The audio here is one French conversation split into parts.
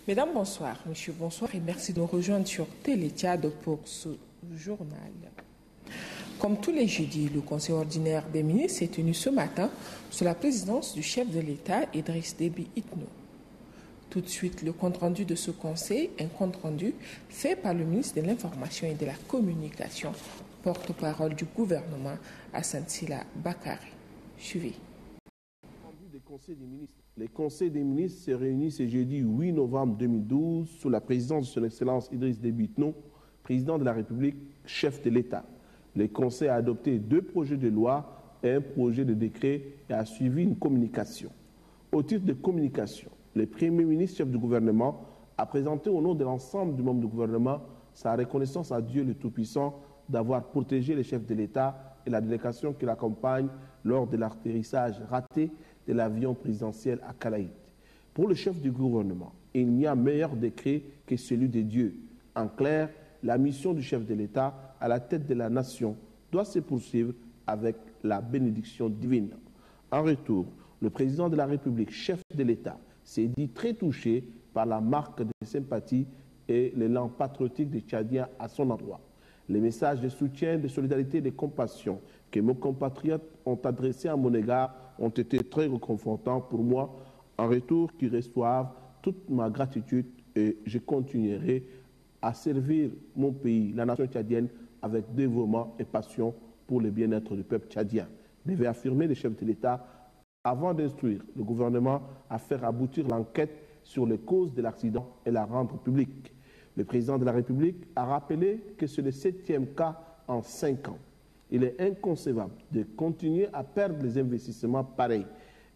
Mesdames, bonsoir. Monsieur, bonsoir et merci de nous rejoindre sur Télé Tchad pour ce journal. Comme tous les jeudis, le Conseil ordinaire des ministres s'est tenu ce matin sous la présidence du chef de l'État, Idriss Déby Itno. Tout de suite, le compte-rendu de ce conseil, un compte-rendu fait par le ministre de l'Information et de la Communication, porte-parole du gouvernement, Hassan Sila Bakari. Suivez. Le Conseil des ministres s'est réuni ce jeudi 8 novembre 2012 sous la présidence de son Excellence Idriss Déby Itno, président de la République, chef de l'État. Le Conseil a adopté 2 projets de loi et un projet de décret et a suivi une communication. Au titre de communication, le Premier ministre, chef du gouvernement, a présenté au nom de l'ensemble du membre du gouvernement sa reconnaissance à Dieu le Tout-Puissant d'avoir protégé les chefs de l'État et la délégation qui l'accompagne lors de l'atterrissage raté de l'avion présidentiel à Calaït. Pour le chef du gouvernement, il n'y a meilleur décret que celui de Dieu. En clair, la mission du chef de l'État à la tête de la nation doit se poursuivre avec la bénédiction divine. En retour, le président de la République, chef de l'État, s'est dit très touché par la marque de sympathie et l'élan patriotique des Tchadiens à son endroit. Les messages de soutien, de solidarité et de compassion que mes compatriotes ont adressés à mon égard ont été très réconfortants pour moi, en retour qu'ils reçoivent toute ma gratitude et je continuerai à servir mon pays, la nation tchadienne, avec dévouement et passion pour le bien-être du peuple tchadien. Devait affirmer le chef de l'État avant d'instruire le gouvernement à faire aboutir l'enquête sur les causes de l'accident et la rendre publique. Le président de la République a rappelé que c'est le 7e cas en 5 ans. Il est inconcevable de continuer à perdre les investissements pareils.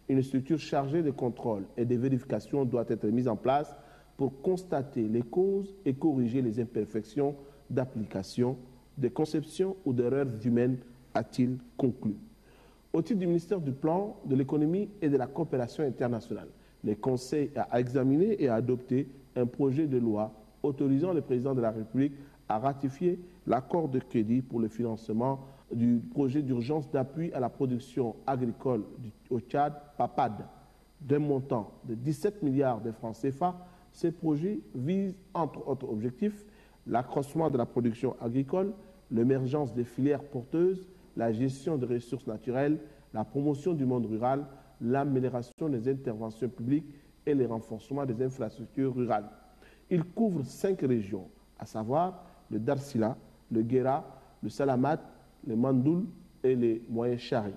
Une structure chargée de contrôle et de vérification doit être mise en place pour constater les causes et corriger les imperfections d'application, de conception ou d'erreurs humaines, a-t-il conclu. Au titre du ministère du Plan, de l'Économie et de la Coopération internationale, le Conseil a examiné et a adopté un projet de loi autorisant le président de la République à ratifier l'accord de crédit pour le financement du projet d'urgence d'appui à la production agricole au Tchad, PAPAD, d'un montant de 17 milliards de francs CFA. Ces projets visent, entre autres objectifs, l'accroissement de la production agricole, l'émergence des filières porteuses, la gestion des ressources naturelles, la promotion du monde rural, l'amélioration des interventions publiques et le renforcement des infrastructures rurales. Il couvre 5 régions, à savoir le Darsila, le Guéra, le Salamat, le Mandoul et les Moyens-Chari.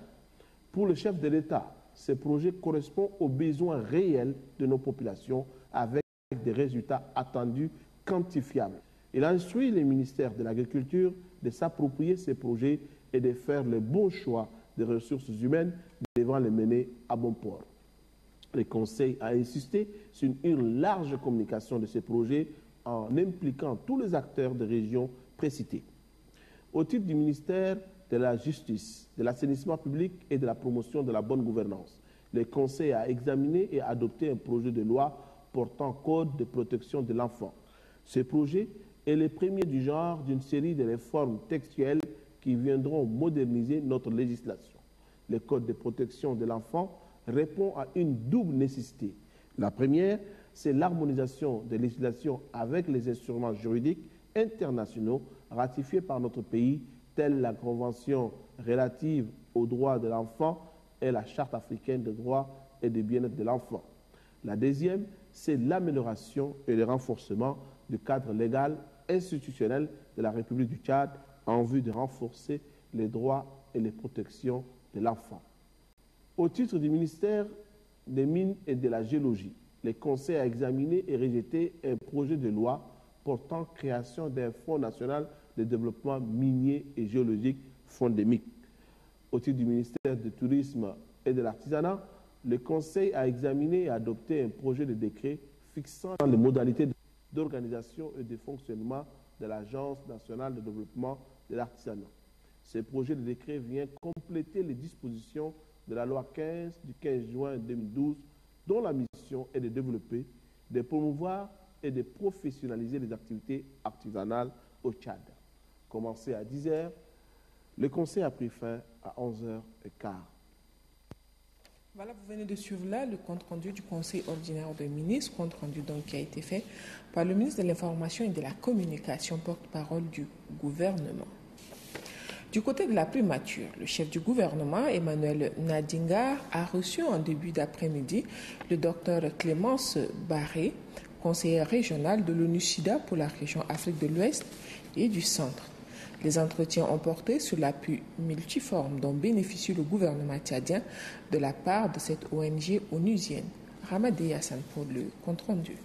Pour le chef de l'État, ces projets correspondent aux besoins réels de nos populations avec des résultats attendus quantifiables. Il a instruit les ministères de l'Agriculture de s'approprier ces projets et de faire le bon choix des ressources humaines devant les mener à bon port. Le Conseil a insisté sur une large communication de ces projets en impliquant tous les acteurs des régions précitées. Au titre du ministère de la Justice, de l'assainissement public et de la promotion de la bonne gouvernance, le Conseil a examiné et adopté un projet de loi portant code de protection de l'enfant. Ce projet est le premier du genre d'une série de réformes textuelles qui viendront moderniser notre législation. Le code de protection de l'enfant répond à une double nécessité. La première, c'est l'harmonisation des législations avec les instruments juridiques internationaux ratifiés par notre pays, tels la Convention relative aux droits de l'enfant et la Charte africaine des droits et du bien-être de l'enfant. La deuxième, c'est l'amélioration et le renforcement du cadre légal institutionnel de la République du Tchad en vue de renforcer les droits et les protections de l'enfant. Au titre du ministère des Mines et de la Géologie, le Conseil a examiné et rejeté un projet de loi portant création d'un Fonds national de développement minier et géologique FONDEMIC. Au titre du ministère du Tourisme et de l'Artisanat, le Conseil a examiné et adopté un projet de décret fixant les modalités d'organisation et de fonctionnement de l'Agence nationale de développement de l'artisanat. Ce projet de décret vient compléter les dispositions de la loi 15 du 15 juin 2012, dont la mission est de développer, de promouvoir et de professionnaliser les activités artisanales au Tchad. Commencé à 10h, le Conseil a pris fin à 11h15. Voilà, vous venez de suivre là le compte-rendu du Conseil ordinaire des ministres, compte-rendu donc qui a été fait par le ministre de l'Information et de la Communication, porte-parole du gouvernement. Du côté de la primature, le chef du gouvernement, Emmanuel Nadingar, a reçu en début d'après-midi le docteur Clémence Barré, conseillère régionale de l'ONU-SIDA pour la région Afrique de l'Ouest et du Centre. Les entretiens ont porté sur l'appui multiforme dont bénéficie le gouvernement tchadien de la part de cette ONG onusienne. Ramadé Hassan pour le compte-rendu.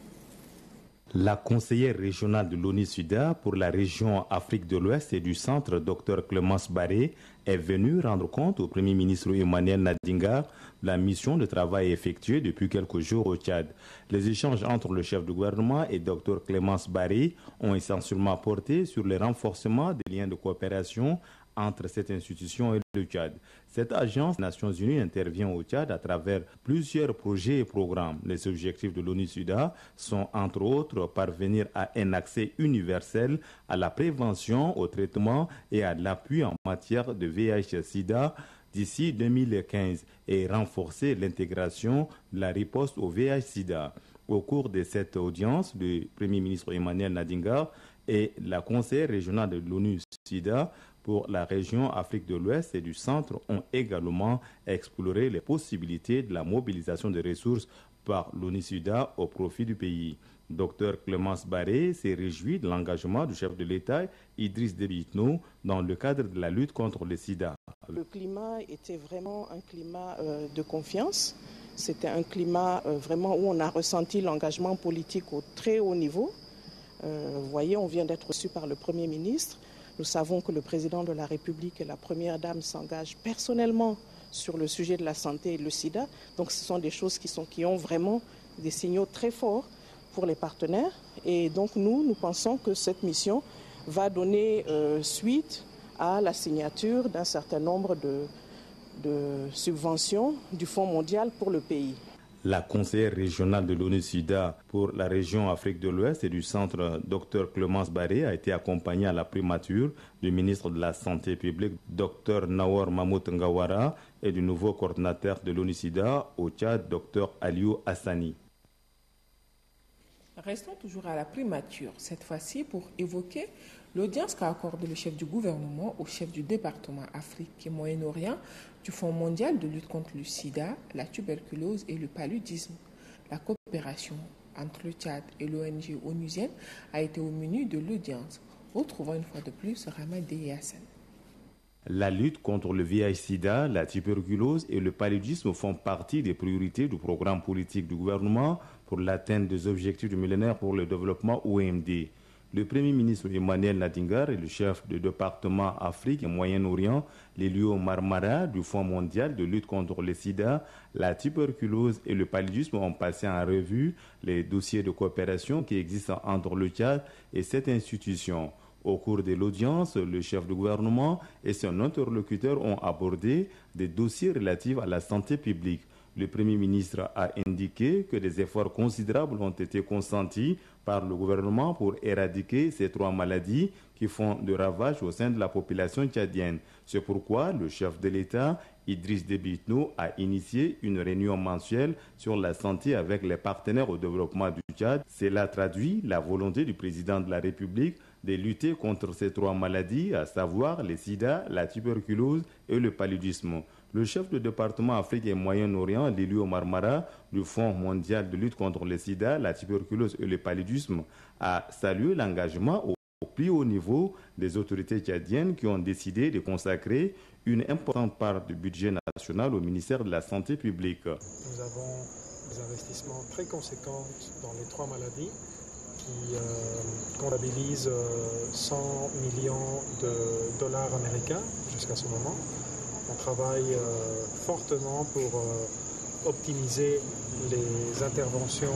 La conseillère régionale de l'ONU-SIDA pour la région Afrique de l'Ouest et du Centre, Dr Clémence Barré, est venue rendre compte au Premier ministre Emmanuel Nadingar de la mission de travail effectuée depuis quelques jours au Tchad. Les échanges entre le chef du gouvernement et Dr Clémence Barré ont essentiellement porté sur le renforcement des liens de coopération entre cette institution et le Tchad. Cette agence des Nations Unies intervient au Tchad à travers plusieurs projets et programmes. Les objectifs de l'ONU-SIDA sont entre autres parvenir à un accès universel à la prévention, au traitement et à l'appui en matière de VIH-SIDA d'ici 2015 et renforcer l'intégration de la riposte au VIH-SIDA. Au cours de cette audience, le Premier ministre Emmanuel Nadingar et la conseillère régionale de l'ONU-SIDA pour la région Afrique de l'Ouest et du Centre ont également exploré les possibilités de la mobilisation de ressources par l'ONU-SIDA au profit du pays. Dr Clémence Barré s'est réjoui de l'engagement du chef de l'État, Idriss Déby Itno, dans le cadre de la lutte contre le sida. Le climat était vraiment un climat de confiance. C'était un climat vraiment où on a ressenti l'engagement politique au très haut niveau. Vous voyez, on vient d'être reçu par le Premier ministre. Nous savons que le président de la République et la première dame s'engagent personnellement sur le sujet de la santé et le sida. Donc ce sont des choses qui ont vraiment des signaux très forts pour les partenaires. Et donc nous pensons que cette mission va donner suite à la signature d'un certain nombre de subventions du Fonds mondial pour le pays. La conseillère régionale de l'ONU-SIDA pour la région Afrique de l'Ouest et du Centre, Dr Clémence Barré, a été accompagnée à la primature du ministre de la Santé publique, Dr Nawar Mahmoud Ngawara, et du nouveau coordinateur de l'ONU-SIDA au Tchad, Dr Aliou Hassani. Restons toujours à la primature, cette fois-ci pour évoquer l'audience qu'a accordée le chef du gouvernement au chef du département Afrique et Moyen-Orient du Fonds mondial de lutte contre le sida, la tuberculose et le paludisme. La coopération entre le Tchad et l'ONG onusienne a été au menu de l'audience. Retrouvons une fois de plus Ramadé Hassan. La lutte contre le VIH-Sida, la tuberculose et le paludisme font partie des priorités du programme politique du gouvernement pour l'atteinte des objectifs du millénaire pour le développement OMD. Le Premier ministre Emmanuel Nadingar et le chef du département Afrique et Moyen-Orient, Lelio Marmara du Fonds mondial de lutte contre le sida, la tuberculose et le paludisme ont passé en revue les dossiers de coopération qui existent entre le Tchad et cette institution. Au cours de l'audience, le chef du gouvernement et son interlocuteur ont abordé des dossiers relatifs à la santé publique. Le Premier ministre a indiqué que des efforts considérables ont été consentis par le gouvernement pour éradiquer ces trois maladies qui font de ravages au sein de la population tchadienne. C'est pourquoi le chef de l'État, Idriss Déby Itno, a initié une réunion mensuelle sur la santé avec les partenaires au développement du Tchad. Cela traduit la volonté du président de la République de lutter contre ces trois maladies, à savoir le sida, la tuberculose et le paludisme. Le chef du département Afrique et Moyen-Orient, Lelio Marmara, du Fonds mondial de lutte contre le sida, la tuberculose et le paludisme, a salué l'engagement au plus haut niveau des autorités tchadiennes qui ont décidé de consacrer une importante part du budget national au ministère de la Santé publique. Nous avons des investissements très conséquents dans les trois maladies qui comptabilisent 100 millions de dollars américains jusqu'à ce moment. On travaille fortement pour optimiser les interventions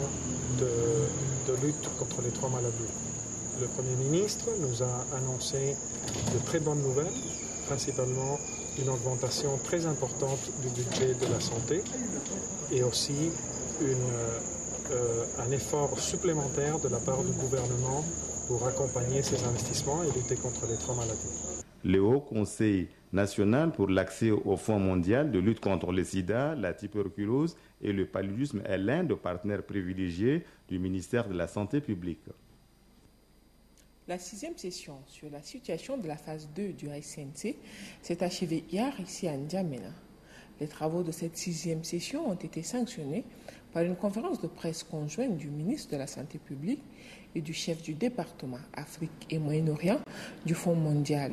de lutte contre les trois maladies. Le Premier ministre nous a annoncé de très bonnes nouvelles, principalement une augmentation très importante du budget de la santé et aussi un effort supplémentaire de la part du gouvernement pour accompagner ces investissements et lutter contre les trois maladies. Le Haut Conseil national pour l'accès au Fonds mondial de lutte contre le sida, la tuberculose et le paludisme est l'un des partenaires privilégiés du ministère de la Santé publique. La 6e session sur la situation de la phase 2 du HCNC s'est achevée hier ici à N'Djamena. Les travaux de cette 6e session ont été sanctionnés par une conférence de presse conjointe du ministre de la Santé publique et du chef du département Afrique et Moyen-Orient du Fonds mondial,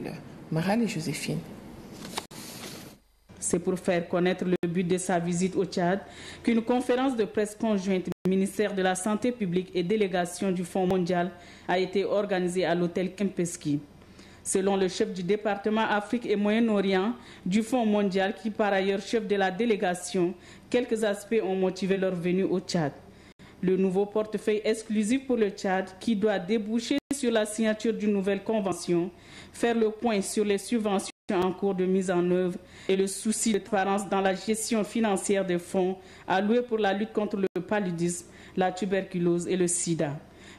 Maral et Joséphine. C'est pour faire connaître le but de sa visite au Tchad qu'une conférence de presse conjointe ministère de la Santé publique et délégation du Fonds mondial a été organisée à l'hôtel Kempeski. Selon le chef du département Afrique et Moyen-Orient du Fonds mondial, qui par ailleurs chef de la délégation, quelques aspects ont motivé leur venue au Tchad. Le nouveau portefeuille exclusif pour le Tchad qui doit déboucher sur la signature d'une nouvelle convention, faire le point sur les subventions en cours de mise en œuvre et le souci de transparence dans la gestion financière des fonds alloués pour la lutte contre le paludisme, la tuberculose et le sida.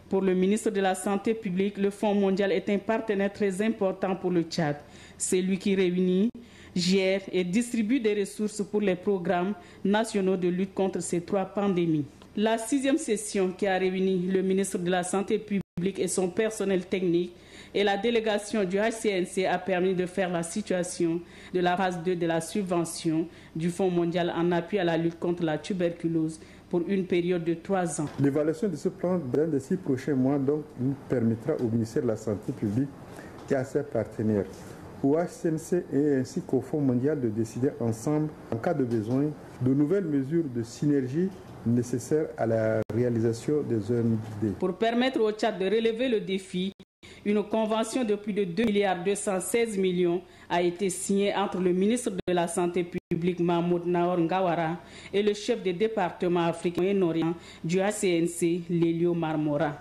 Pour le ministre de la Santé publique, le Fonds mondial est un partenaire très important pour le Tchad. C'est lui qui réunit, gère et distribue des ressources pour les programmes nationaux de lutte contre ces 3 pandémies. La 6e session qui a réuni le ministre de la Santé publique et son personnel technique et la délégation du HCNC a permis de faire la situation de la phase 2 de la subvention du Fonds mondial en appui à la lutte contre la tuberculose pour une période de 3 ans. L'évaluation de ce plan dans les 6 prochains mois donc, nous permettra au ministère de la Santé publique et à ses partenaires, au HCNC et ainsi qu'au Fonds mondial de décider ensemble, en cas de besoin, de nouvelles mesures de synergie nécessaires à la réalisation des OMD. Pour permettre au Tchad de relever le défi, une convention de plus de 2,216 milliards a été signée entre le ministre de la Santé publique Mahmoud Naor Ngawara et le chef des départements africains et Moyen-Orient du HCNC, Lélio Marmora.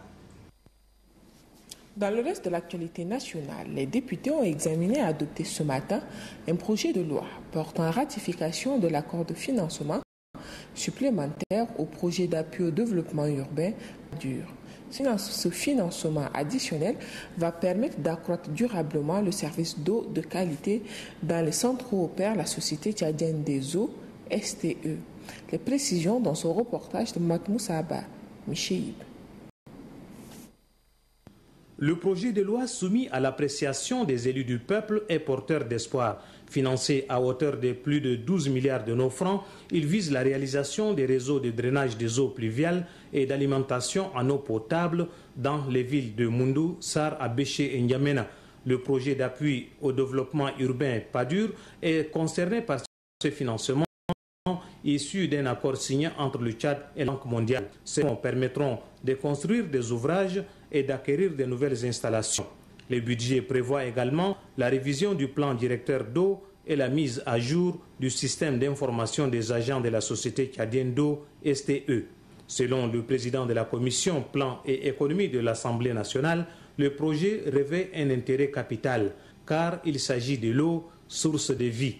Dans le reste de l'actualité nationale, les députés ont examiné et adopté ce matin un projet de loi portant ratification de l'accord de financement supplémentaire au projet d'appui au développement urbain dur. Ce financement additionnel va permettre d'accroître durablement le service d'eau de qualité dans les centres où opère la Société tchadienne des eaux, STE. Les précisions dans son reportage de Matmoussa Abba, Micheib. Le projet de loi soumis à l'appréciation des élus du peuple est porteur d'espoir. Financé à hauteur de plus de 12 milliards de nos francs, il vise la réalisation des réseaux de drainage des eaux pluviales et d'alimentation en eau potable dans les villes de Moundou, Sar, Abéché et N'Djamena. Le projet d'appui au développement urbain PADUR est concerné par ce financement issu d'un accord signé entre le Tchad et la Banque mondiale. Ces fonds permettront de construire des ouvrages et d'acquérir de nouvelles installations. Le budget prévoit également la révision du plan directeur d'eau et la mise à jour du système d'information des agents de la Société tchadienne d'eau, STE. Selon le président de la Commission Plan et Économie de l'Assemblée nationale, le projet revêt un intérêt capital car il s'agit de l'eau, source de vie.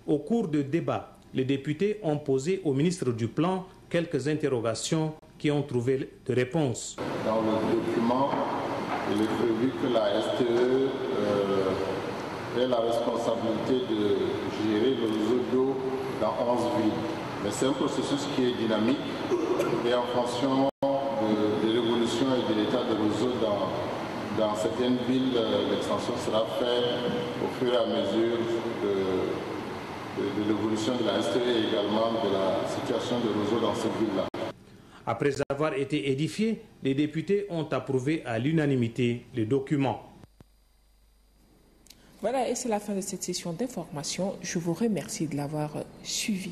Au cours de débats, les députés ont posé au ministre du Plan quelques interrogations qui ont trouvé de réponses. Dans le document, il est prévu que la STE ait la responsabilité de gérer le réseau d'eau dans 11 villes. Mais c'est un processus qui est dynamique et en fonction de l'évolution et de l'état de réseau dans certaines villes, l'extension sera faite au fur et à mesure de l'évolution de la STE et également de la situation de réseau dans ces villes-là. Après avoir été édifiés, les députés ont approuvé à l'unanimité le document. Voilà, et c'est la fin de cette session d'information. Je vous remercie de l'avoir suivi.